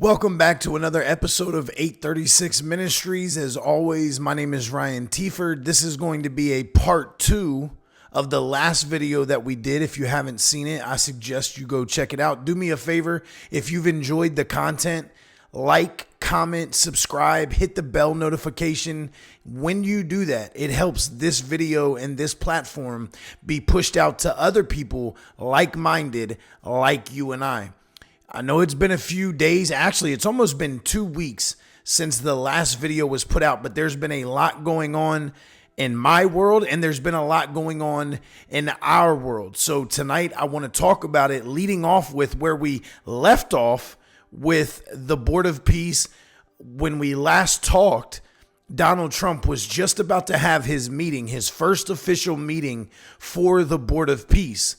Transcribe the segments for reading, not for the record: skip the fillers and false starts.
Welcome back to another episode of 836 Ministries. As always, my name is Ryan Tieford. This is going to be a part 2 of the last video that we did. If you haven't seen it, I suggest you go check it out. Do me a favor, if you've enjoyed the content, like, comment, subscribe, hit the bell notification. When you do that, it helps this video and this platform be pushed out to other people like-minded like you and I. I know it's been a few days. Actually, it's almost been 2 weeks since the last video was put out, but there's been a lot going on in my world and there's been a lot going on in our world. So tonight I want to talk about it, leading off with where we left off with the Board of Peace. When we last talked, Donald Trump was just about to have his meeting, his first official meeting for the Board of Peace.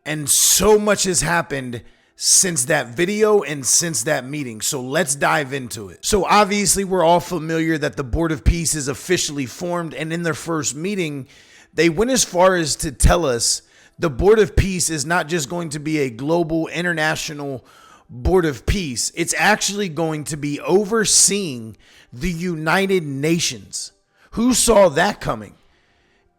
And so much has happened since that video and since that meeting. So let's dive into it. So obviously we're all familiar that the Board of Peace is officially formed, and in their first meeting, they went as far as to tell us the Board of Peace is not just going to be a global international Board of Peace. It's actually going to be overseeing the United Nations. Who saw that coming?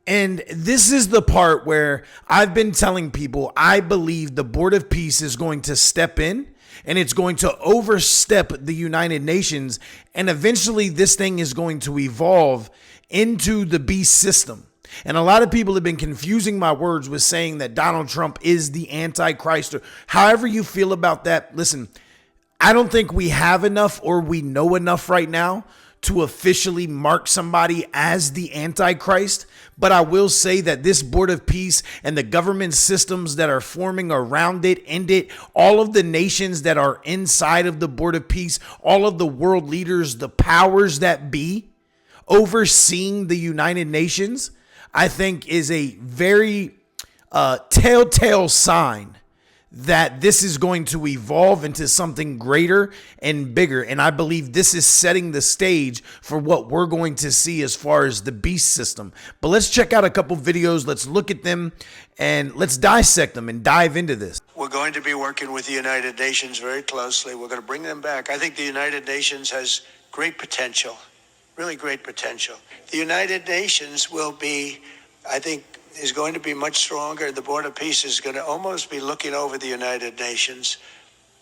And this is the part where I've been telling people I believe the Board of Peace is going to step in and it's going to overstep the United Nations. And eventually this thing is going to evolve into the beast system. And a lot of people have been confusing my words with saying that Donald Trump is the Antichrist, or however you feel about that. Listen, I don't think we have enough or we know enough right now to officially mark somebody as the Antichrist. But I will say that this Board of Peace and the government systems that are forming around it, in it, all of the nations that are inside of the Board of Peace, all of the world leaders, the powers that be overseeing the United Nations, I think is a very telltale sign that this is going to evolve into something greater and bigger. And I believe this is setting the stage for what we're going to see as far as the beast system. But let's check out a couple videos. Let's look at them and let's dissect them and dive into this. We're going to be working with the United Nations very closely. We're going to bring them back. I think the United Nations has great potential, really great potential. The United Nations will be, I think, is going to be much stronger. The Board of Peace is going to almost be looking over the United Nations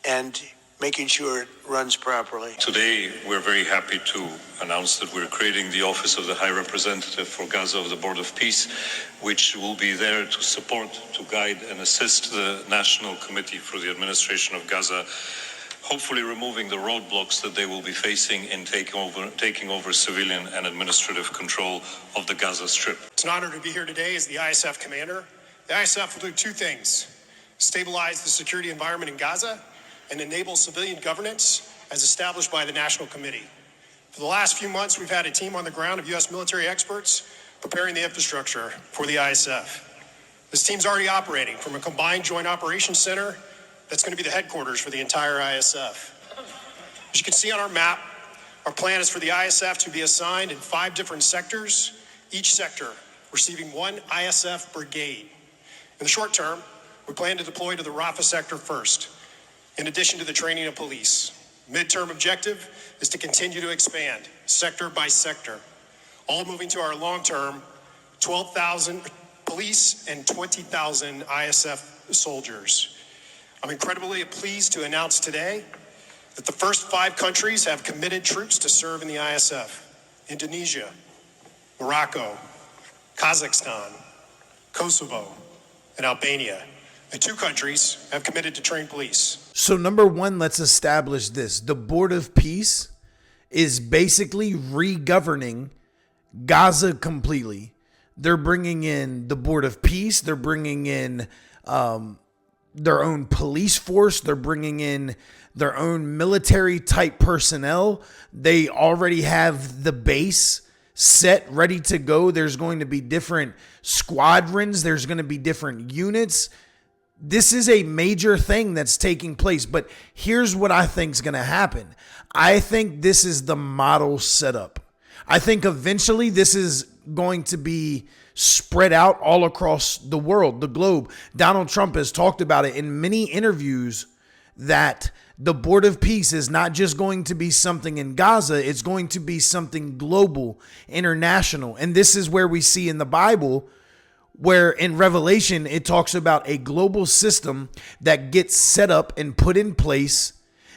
and making sure it runs properly. Today, we're very happy to announce that we're creating the Office of the High Representative for Gaza of the Board of Peace, which will be there to support, to guide, and assist the National Committee for the Administration of Gaza, hopefully removing the roadblocks that they will be facing in taking over civilian and administrative control of the Gaza Strip. It's an honor to be here today as the ISF commander. The ISF will do two things: stabilize the security environment in Gaza and enable civilian governance as established by the National Committee. For the last few months, we've had a team on the ground of U.S. military experts preparing the infrastructure for the ISF. This team's already operating from a combined joint operations center that's going to be the headquarters for the entire ISF. As you can see on our map, our plan is for the ISF to be assigned in 5 different sectors, each sector receiving 1 ISF brigade. In the short term, we plan to deploy to the Rafah sector first, in addition to the training of police. Midterm objective is to continue to expand sector by sector, all moving to our long-term 12,000 police and 20,000 ISF soldiers. I'm incredibly pleased to announce today that the first 5 countries have committed troops to serve in the ISF: Indonesia, Morocco, Kazakhstan, Kosovo, and Albania. And 2 countries have committed to train police. So number one, let's establish this. The Board of Peace is basically re-governing Gaza completely. They're bringing in the Board of Peace. They're bringing in their own police force. They're bringing in their own military type personnel. They already have the base set, ready to go. There's going to be different squadrons. There's going to be different units. This is a major thing that's taking place. But here's what I think is going to happen. I think this is the model setup. I think eventually this is going to be spread out all across the world, the globe. Donald Trump has talked about it in many interviews that The Board of Peace is not just going to be something in Gaza, it's going to be something global, international. And this is where we see in the Bible, where in Revelation, it talks about a global system that gets set up and put in place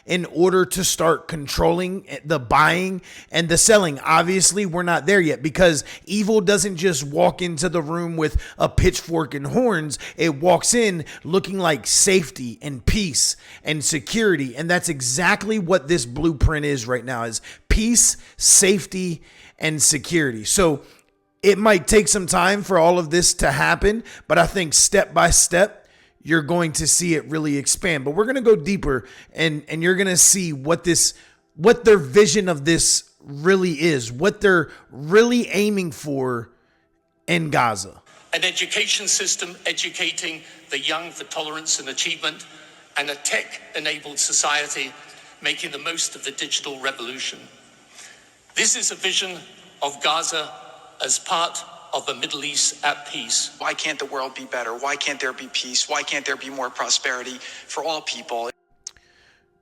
in order to start controlling the buying and the selling. Obviously, we're not there yet because evil doesn't just walk into the room with a pitchfork and horns. It walks in looking like safety and peace and security. And that's exactly what this blueprint is right now, is peace, safety, and security. So it might take some time for all of this to happen, but I think step by step, you're going to see it really expand. But we're going to go deeper and you're going to see what their vision of this really is, what they're really aiming for in Gaza. An education system educating the young for tolerance and achievement, and a tech-enabled society making the most of the digital revolution. This is a vision of Gaza as part of a Middle East at peace. Why can't the world be better? Why can't there be peace? Why can't there be more prosperity for all people?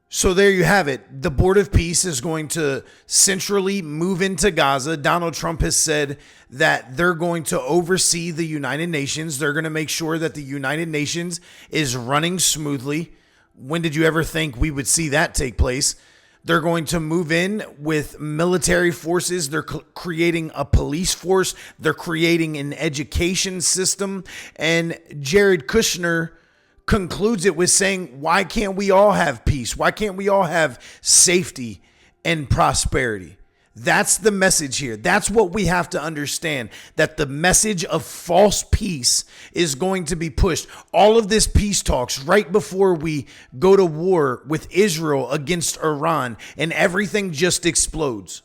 So there you have it. The Board of Peace is going to centrally move into Gaza. Donald Trump has said that they're going to oversee the United Nations. They're going to make sure that the United Nations is running smoothly. When did you ever think we would see that take place? They're going to move in with military forces. They're creating a police force. They're creating an education system. And Jared Kushner concludes it with saying, why can't we all have peace? Why can't we all have safety and prosperity? That's the message here. That's what we have to understand, that the message of false peace is going to be pushed. All of this peace talks right before we go to war with Israel against Iran, and everything just explodes.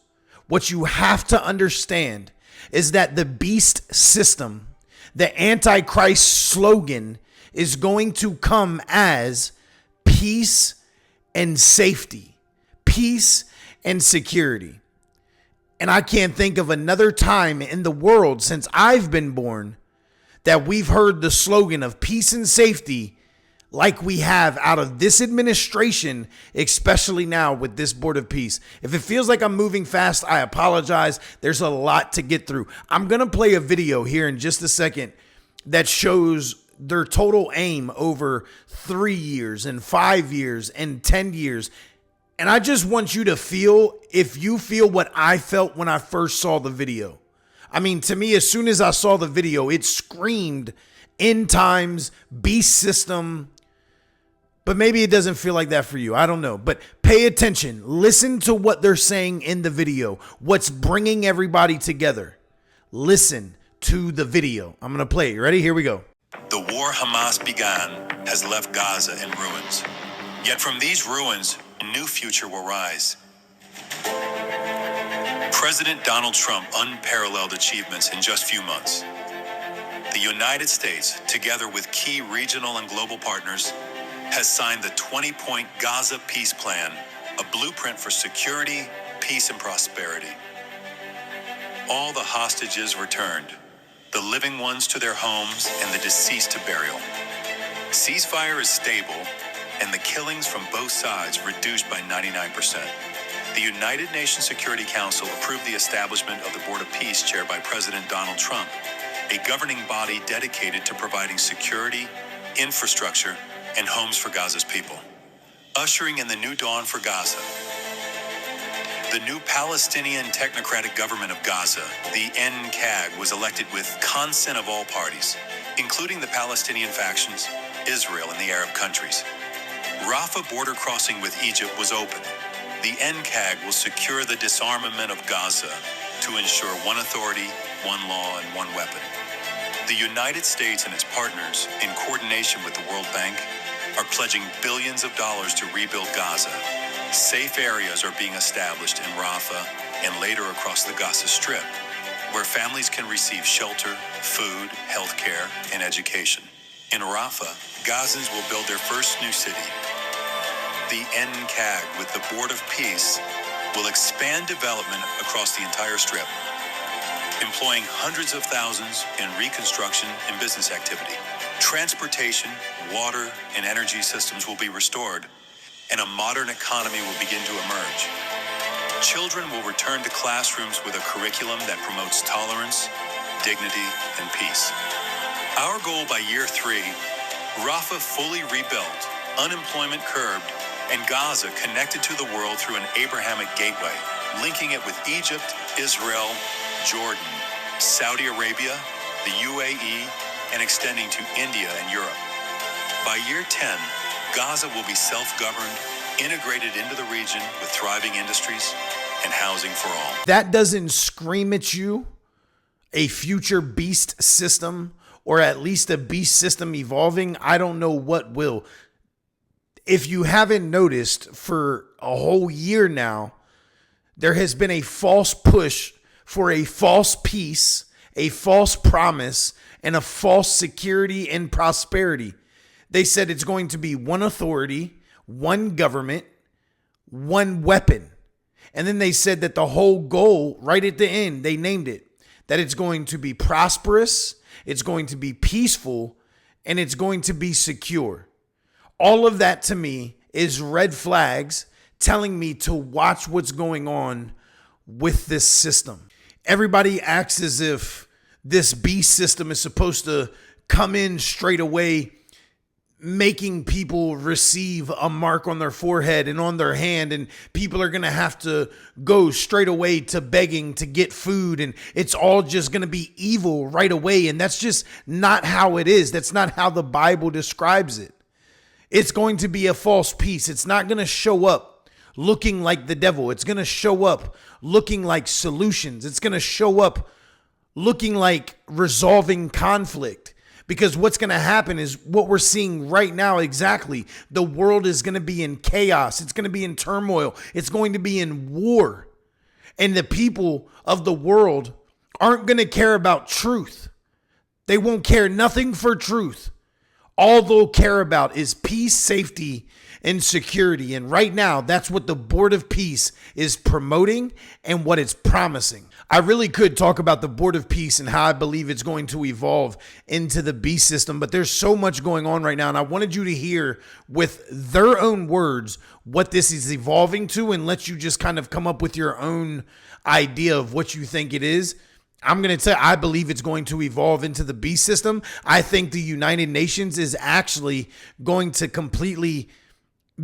What you have to understand is that the beast system, the Antichrist slogan, is going to come as peace and safety, peace and security. And I can't think of another time in the world since I've been born that we've heard the slogan of peace and safety like we have out of this administration, especially now with this Board of Peace. If it feels like I'm moving fast, I apologize. There's a lot to get through. I'm going to play a video here in just a second that shows their total aim over 3 years and 5 years and 10 years. And I just want you to feel, if you feel what I felt when I first saw the video. I mean, to me, as soon as I saw the video, it screamed end times, beast system. But maybe it doesn't feel like that for you. I don't know. But pay attention. Listen to what they're saying in the video. What's bringing everybody together. Listen to the video. I'm going to play it. You ready? Here we go. The war Hamas began has left Gaza in ruins. Yet from these ruins, a new future will rise. President Donald Trump unparalleled achievements in just few months. The United States, together with key regional and global partners, has signed the 20-point Gaza Peace Plan, a blueprint for security, peace, and prosperity. All the hostages returned, the living ones to their homes and the deceased to burial. Ceasefire is stable, and the killings from both sides reduced by 99%. The United Nations Security Council approved the establishment of the Board of Peace chaired by President Donald Trump, a governing body dedicated to providing security, infrastructure, and homes for Gaza's people. Ushering in the new dawn for Gaza, the new Palestinian Technocratic Government of Gaza, the NCAG, was elected with consent of all parties, including the Palestinian factions, Israel, and the Arab countries. Rafah border crossing with Egypt was open. The NCAG will secure the disarmament of Gaza to ensure one authority, one law, and one weapon. The United States and its partners, in coordination with the World Bank, are pledging billions of dollars to rebuild Gaza. Safe areas are being established in Rafah and later across the Gaza Strip, where families can receive shelter, food, healthcare, and education. In Rafah, Gazans will build their first new city. The NCAG, with the Board of Peace, will expand development across the entire strip, employing hundreds of thousands in reconstruction and business activity. Transportation, water, and energy systems will be restored, and a modern economy will begin to emerge. Children will return to classrooms with a curriculum that promotes tolerance, dignity, and peace. Our goal by year 3, Rafah fully rebuilt, unemployment curbed, and Gaza connected to the world through an Abrahamic gateway, linking it with Egypt, Israel, Jordan, Saudi Arabia, the UAE, and extending to India and Europe. By year 10, Gaza will be self-governed, integrated into the region with thriving industries and housing for all. That doesn't scream at you a future beast system, or at least a beast system evolving. I don't know what will. If you haven't noticed, for a whole year now, there has been a false push for a false peace, a false promise, and a false security and prosperity. They said it's going to be one authority, one government, one weapon. And then they said that the whole goal, right at the end, they named it, that it's going to be prosperous, it's going to be peaceful, and it's going to be secure. All of that to me is red flags telling me to watch what's going on with this system. Everybody acts as if this beast system is supposed to come in straight away, making people receive a mark on their forehead and on their hand, and people are going to have to go straight away to begging to get food, and it's all just going to be evil right away. And that's just not how it is. That's not how the Bible describes it. It's going to be a false peace. It's not going to show up looking like the devil. It's going to show up looking like solutions. It's going to show up looking like resolving conflict. Because what's going to happen is what we're seeing right now exactly. The world is going to be in chaos. It's going to be in turmoil. It's going to be in war. And the people of the world aren't going to care about truth. They won't care nothing for truth. All they'll care about is peace, safety, and security. And right now, that's what the Board of Peace is promoting and what it's promising. I really could talk about the Board of Peace and how I believe it's going to evolve into the beast system, but there's so much going on right now, and I wanted you to hear with their own words what this is evolving to, and let you just kind of come up with your own idea of what you think it is. I'm going to tell you, I believe it's going to evolve into the beast system. I think the United Nations is actually going to completely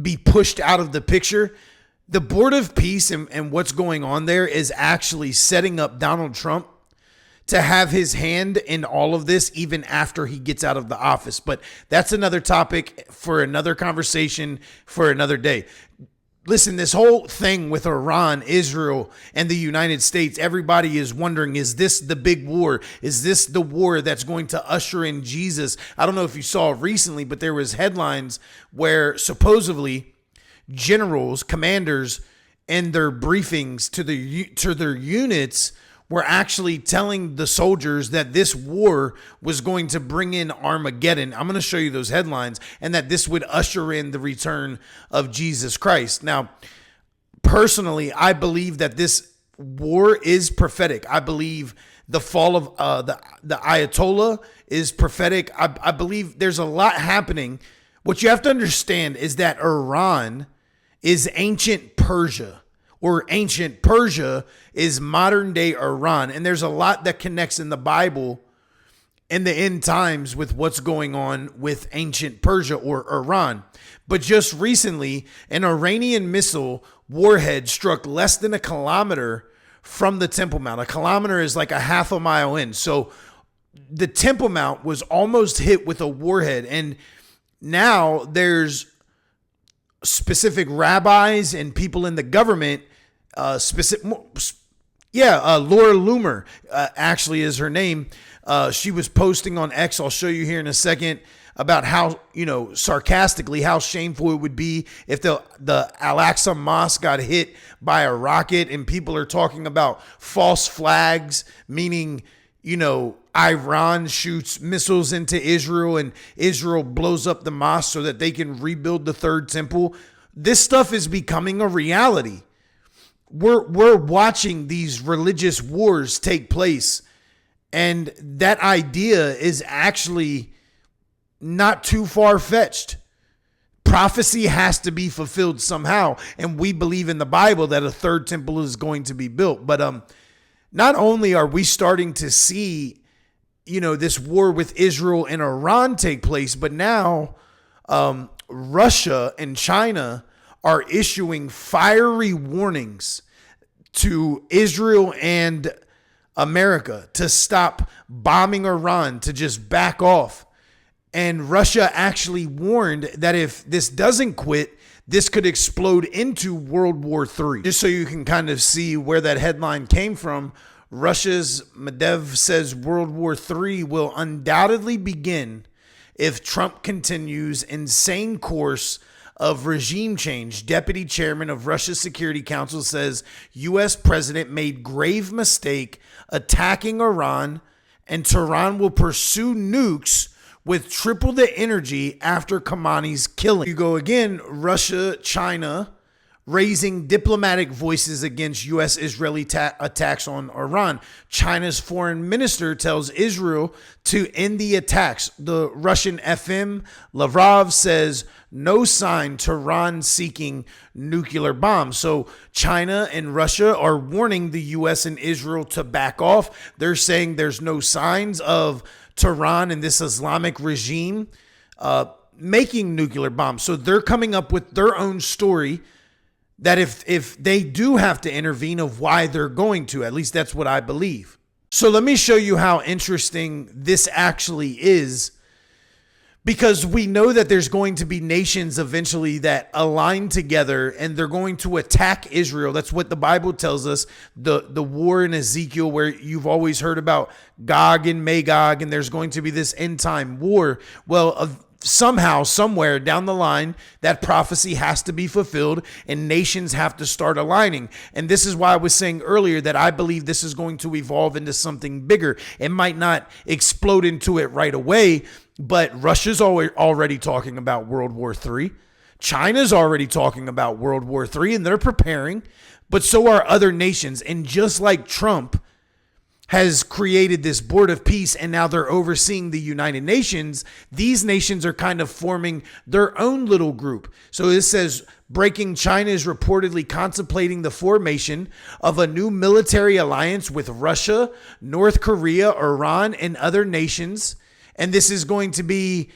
be pushed out of the picture. The Board of Peace and what's going on there is actually setting up Donald Trump to have his hand in all of this even after he gets out of the office. But that's another topic for another conversation for another day. Listen, this whole thing with Iran, Israel, and the United States, everybody is wondering, is this the big war? Is this the war that's going to usher in Jesus? I don't know if you saw recently, but there was headlines where supposedly generals, commanders, in their briefings to their units were actually telling the soldiers that this war was going to bring in Armageddon. I'm going to show you those headlines, and that this would usher in the return of Jesus Christ. Now, personally, I believe that this war is prophetic. I believe the fall of the Ayatollah is prophetic. I believe there's a lot happening. What you have to understand is that Iran is ancient Persia, or ancient Persia is modern day Iran. And there's a lot that connects in the Bible in the end times with what's going on with ancient Persia or Iran. But just recently, an Iranian missile warhead struck less than a kilometer from the Temple Mount. A kilometer is like a half a mile in. So the Temple Mount was almost hit with a warhead. And now there's specific rabbis and people in the government, Laura Loomer actually is her name. She was posting on X, I'll show you here in a second, about how, sarcastically, how shameful it would be if the Al-Aqsa Mosque got hit by a rocket, and people are talking about false flags, meaning, Iran shoots missiles into Israel and Israel blows up the mosque so that they can rebuild the third temple. This stuff is becoming a reality. We're watching these religious wars take place, and that idea is actually not too far-fetched. prophecy has to be fulfilled somehow. And we believe in the Bible that a third temple is going to be built. But not only are we starting to see, this war with Israel and Iran take place, but now Russia and China are issuing fiery warnings to Israel and America to stop bombing Iran, to just back off. And Russia actually warned that if this doesn't quit, this could explode into World War III. Just so you can kind of see where that headline came from, Russia's Medvedev says World War III will undoubtedly begin if Trump continues insane course of regime change. Deputy chairman of Russia's Security Council says U.S. president made grave mistake attacking Iran, and Tehran will pursue nukes with triple the energy after Khamenei's killing. You go again, Russia, China, raising diplomatic voices against U.S.-Israeli attacks on Iran. China's foreign minister tells Israel to end the attacks. The Russian FM, Lavrov, says no sign Tehran seeking nuclear bombs. So China and Russia are warning the U.S. and Israel to back off. They're saying there's no signs of Tehran and this Islamic regime making nuclear bombs. So they're coming up with their own story that if they do have to intervene, of why they're going to. At least that's what I believe. So let me show you how interesting this actually is, because we know that there's going to be nations eventually that align together and they're going to attack Israel. That's what the Bible tells us. The war in Ezekiel, where you've always heard about Gog and Magog, and there's going to be this end time war. Well, somehow, somewhere down the line, that prophecy has to be fulfilled and nations have to start aligning. And this is why I was saying earlier that I believe this is going to evolve into something bigger. It might not explode into it right away, but Russia's already talking about World War III. China's already talking about World War III, and they're preparing, but so are other nations. And just like Trump has created this board of peace and now they're overseeing the United Nations, these nations are kind of forming their own little group. So it says, breaking, China is reportedly contemplating the formation of a new military alliance with Russia, North Korea, Iran, and other nations. And this is going to be,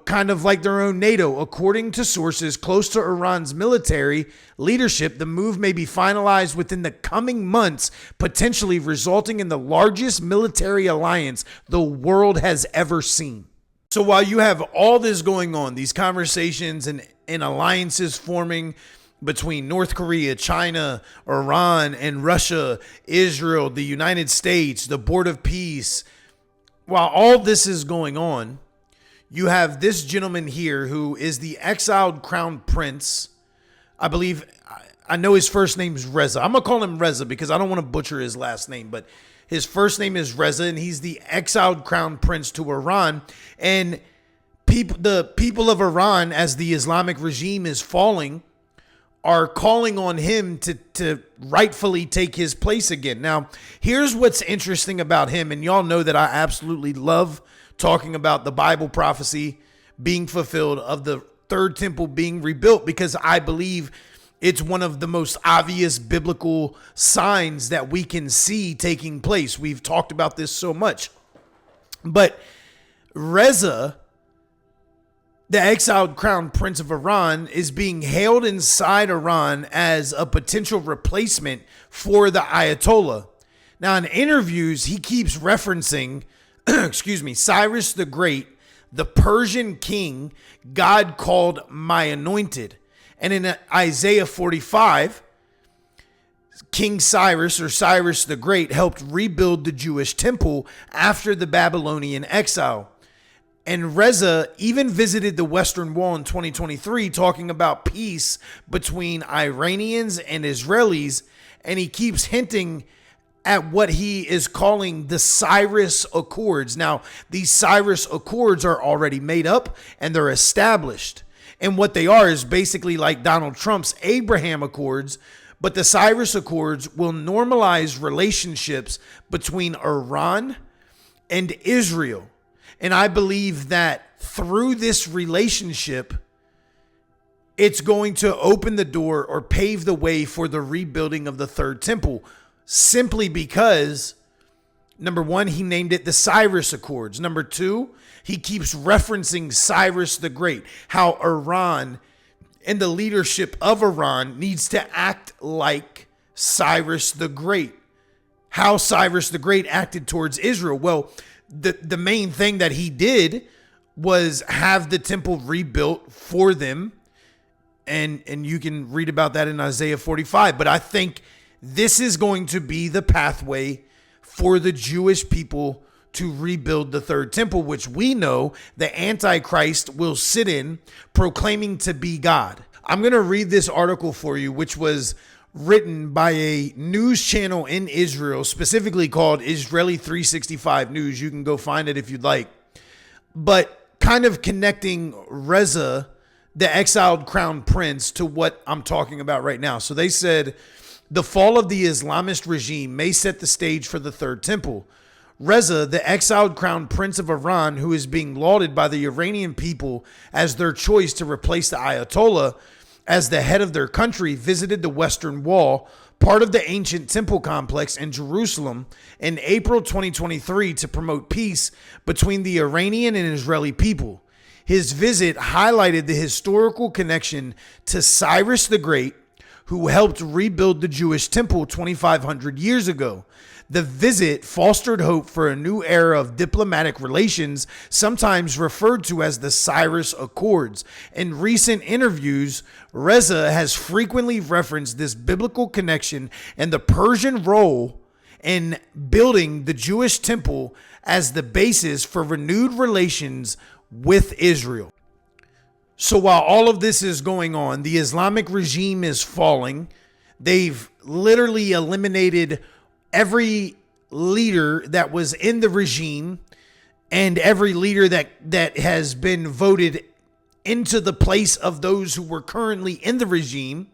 kind of like their own NATO. According to sources close to Iran's military leadership, the move may be finalized within the coming months, potentially resulting in the largest military alliance the world has ever seen. So while you have all this going on, these conversations and alliances forming between North Korea, China, Iran, and Russia, Israel, the United States, the Board of Peace, while all this is going on, you have this gentleman here who is the exiled crown prince. I believe, I know his first name is Reza. I'm going to call him Reza because I don't want to butcher his last name, but his first name is Reza, and he's the exiled crown prince to Iran. And the people of Iran, as the Islamic regime is falling, are calling on him to rightfully take his place again. Now, here's what's interesting about him, and y'all know that I absolutely love talking about the Bible prophecy being fulfilled of the third temple being rebuilt, because I believe it's one of the most obvious biblical signs that we can see taking place. We've talked about this so much. But Reza, the exiled crown prince of Iran, is being hailed inside Iran as a potential replacement for the Ayatollah. Now, in interviews, he keeps referencing, Cyrus the Great, the Persian king God called my anointed. And in Isaiah 45, King Cyrus, or Cyrus the Great, helped rebuild the Jewish temple after the Babylonian exile. And Reza even visited the Western Wall in 2023, talking about peace between Iranians and Israelis. And he keeps hinting at what he is calling the Cyrus Accords. Now, these Cyrus Accords are already made up and they're established. And what they are is basically like Donald Trump's Abraham Accords, but the Cyrus Accords will normalize relationships between Iran and Israel. And I believe that through this relationship, it's going to open the door or pave the way for the rebuilding of the third temple, simply because, number one, he named it the Cyrus Accords. Number two, he keeps referencing Cyrus the Great, how Iran and the leadership of Iran needs to act like Cyrus the Great. How Cyrus the Great acted towards Israel. Well, the main thing that he did was have the temple rebuilt for them. And you can read about that in Isaiah 45. But I think this is going to be the pathway for the Jewish people to rebuild the third temple, which we know the Antichrist will sit in, proclaiming to be God. I'm going to read this article for you, which was written by a news channel in Israel, specifically called Israeli 365 News. You can go find it if you'd like. But kind of connecting Reza, the exiled crown prince, to what I'm talking about right now. So they said, the fall of the Islamist regime may set the stage for the third temple. Reza, the exiled crown prince of Iran, who is being lauded by the Iranian people as their choice to replace the Ayatollah as the head of their country, visited the Western Wall, part of the ancient temple complex in Jerusalem, in April 2023 to promote peace between the Iranian and Israeli people. His visit highlighted the historical connection to Cyrus the Great, who helped rebuild the Jewish temple 2,500 years ago. The visit fostered hope for a new era of diplomatic relations, sometimes referred to as the Cyrus Accords. In recent interviews, Reza has frequently referenced this biblical connection and the Persian role in building the Jewish temple as the basis for renewed relations with Israel. So while all of this is going on, the Islamic regime is falling. They've literally eliminated every leader that was in the regime and every leader that has been voted into the place of those who were currently in the regime.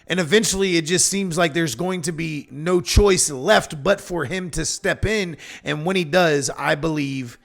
And eventually it just seems like there's going to be no choice left but for him to step in. And when he does, I believe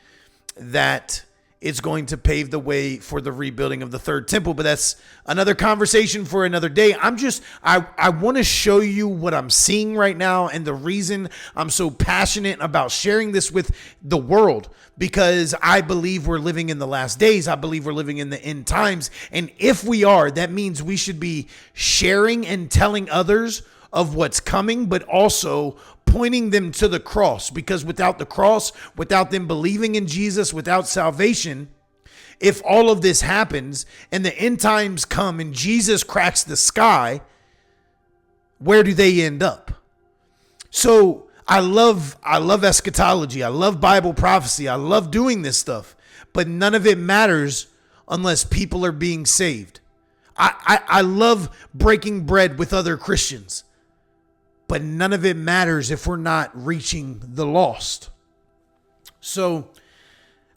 that it's going to pave the way for the rebuilding of the third temple. But that's another conversation for another day. I want to show you what I'm seeing right now, and the reason I'm so passionate about sharing this with the world, because I believe we're living in the last days. I believe we're living in the end times. And if we are, that means we should be sharing and telling others of what's coming, but also pointing them to the cross, because without the cross, without them believing in Jesus, without salvation, if all of this happens and the end times come and Jesus cracks the sky, where do they end up? So I love eschatology. I love Bible prophecy. I love doing this stuff, but none of it matters unless people are being saved. I love breaking bread with other Christians, but none of it matters if we're not reaching the lost. So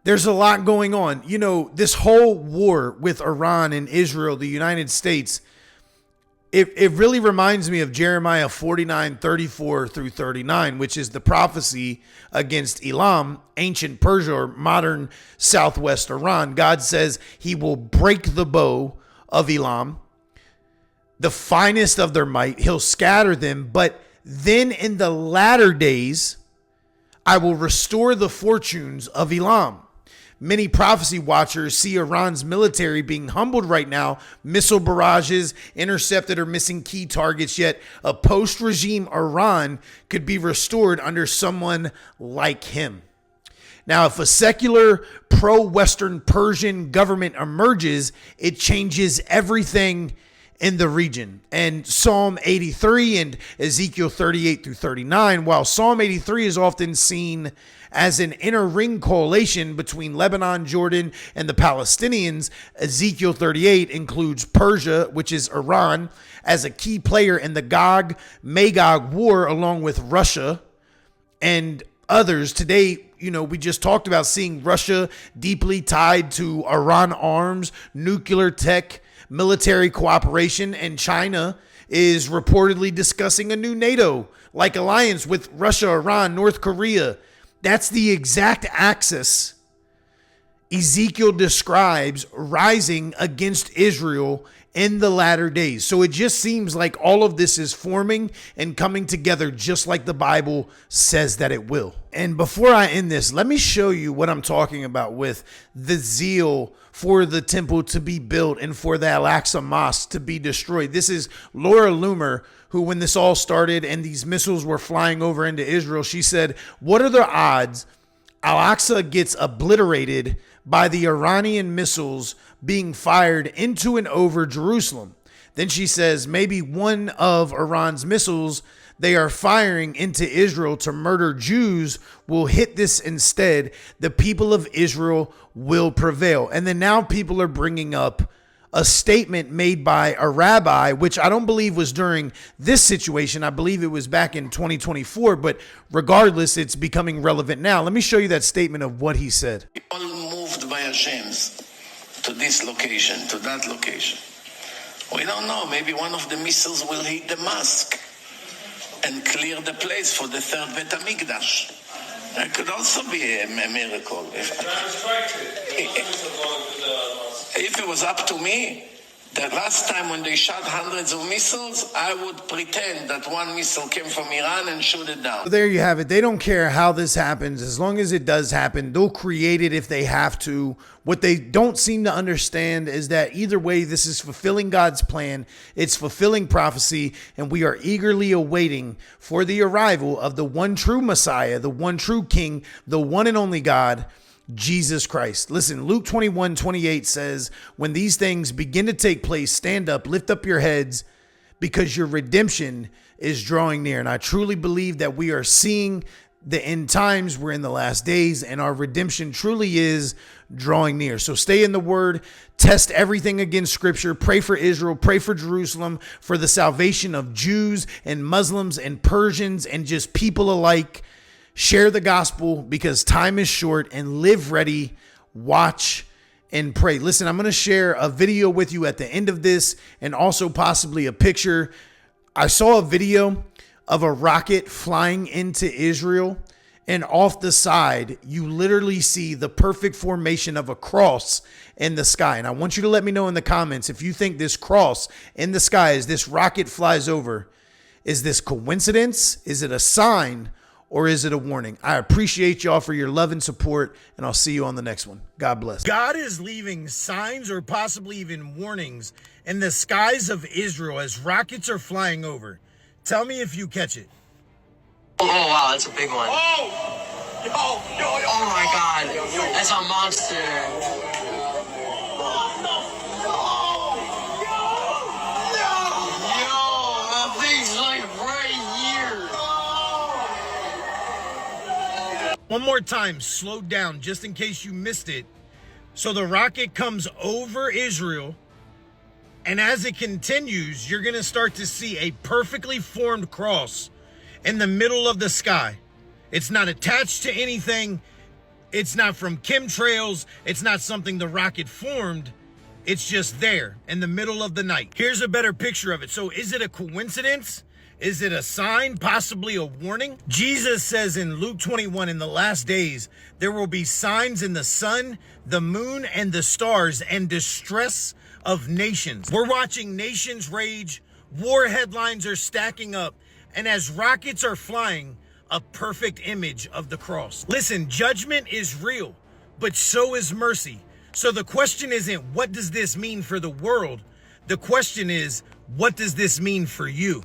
there's a lot going on. You know, this whole war with Iran and Israel, the United States, it really reminds me of Jeremiah 49:34 through 39, which is the prophecy against Elam, ancient Persia or modern southwest Iran. God says he will break the bow of Elam, the finest of their might. He'll scatter them, but then in the latter days, I will restore the fortunes of Elam. Many prophecy watchers see Iran's military being humbled right now, missile barrages intercepted or missing key targets, yet a post-regime Iran could be restored under someone like him. Now, if a secular pro-Western Persian government emerges, it changes everything in the region. And Psalm 83 and Ezekiel 38 through 39, while Psalm 83 is often seen as an inner ring coalition between Lebanon, Jordan, and the Palestinians, Ezekiel 38 includes Persia, which is Iran, as a key player in the Gog-Magog war, along with Russia and others. Today, we just talked about seeing Russia deeply tied to Iran arms, nuclear tech, military cooperation, and China is reportedly discussing a new NATO-like alliance with Russia, Iran, North Korea. That's the exact axis Ezekiel describes rising against Israel in the latter days. So it just seems like all of this is forming and coming together just like the Bible says that it will. And before I end this, let me show you what I'm talking about with the zeal for the temple to be built and for the Al-Aqsa Mosque to be destroyed. This is Laura Loomer, who, when this all started and these missiles were flying over into Israel, she said, what are the odds Al-Aqsa gets obliterated by the Iranian missiles being fired into and over Jerusalem? Then she says maybe one of Iran's missiles they are firing into Israel to murder Jews will hit this instead. The people of Israel will prevail. And then now people are bringing up a statement made by a rabbi, which I don't believe was during this situation. I believe it was back in 2024, but regardless, it's becoming relevant now. Let me show you that statement of what he said. All moved by Hashem's to this location, to that location. We don't know. Maybe one of the missiles will hit the mosque and clear the place for the third Bet HaMikdash. That could also be a miracle. If it was up to me, the last time when they shot hundreds of missiles, I would pretend that one missile came from Iran and shoot it down. There you have it. They don't care how this happens. As long as it does happen, they'll create it if they have to. What they don't seem to understand is that either way, this is fulfilling God's plan. It's fulfilling prophecy, and we are eagerly awaiting for the arrival of the one true Messiah, the one true King, the one and only God, Jesus Christ. Listen, Luke 21:28 says, when these things begin to take place, stand up, lift up your heads, because your redemption is drawing near. And I truly believe that we are seeing the end times. We're in the last days, and our redemption truly is drawing near. So stay in the word, test everything against scripture, pray for Israel, pray for Jerusalem, for the salvation of Jews and Muslims and Persians and just people alike. Share the gospel because time is short, and live ready, watch, and pray. Listen, I'm going to share a video with you at the end of this, and also possibly a picture. I saw a video of a rocket flying into Israel, and off the side, you literally see the perfect formation of a cross in the sky. And I want you to let me know in the comments if you think this cross in the sky as this rocket flies over, is this coincidence? Is it a sign? Or is it a warning? I appreciate y'all for your love and support, and I'll see you on the next one. God bless. God is leaving signs or possibly even warnings in the skies of Israel as rockets are flying over. Tell me if you catch it. Oh, wow, that's a big one. Oh my God, that's a monster. One more time, slow down just in case you missed it. So the rocket comes over Israel, and as it continues, you're going to start to see a perfectly formed cross in the middle of the sky. It's not attached to anything. It's not from chemtrails. It's not something the rocket formed. It's just there in the middle of the night. Here's a better picture of it. So is it a coincidence? Is it a sign, possibly a warning? Jesus says in Luke 21, in the last days, there will be signs in the sun, the moon, and the stars, and distress of nations. We're watching nations rage. War headlines are stacking up. And as rockets are flying, a perfect image of the cross. Listen, judgment is real, but so is mercy. So the question isn't, what does this mean for the world? The question is, what does this mean for you?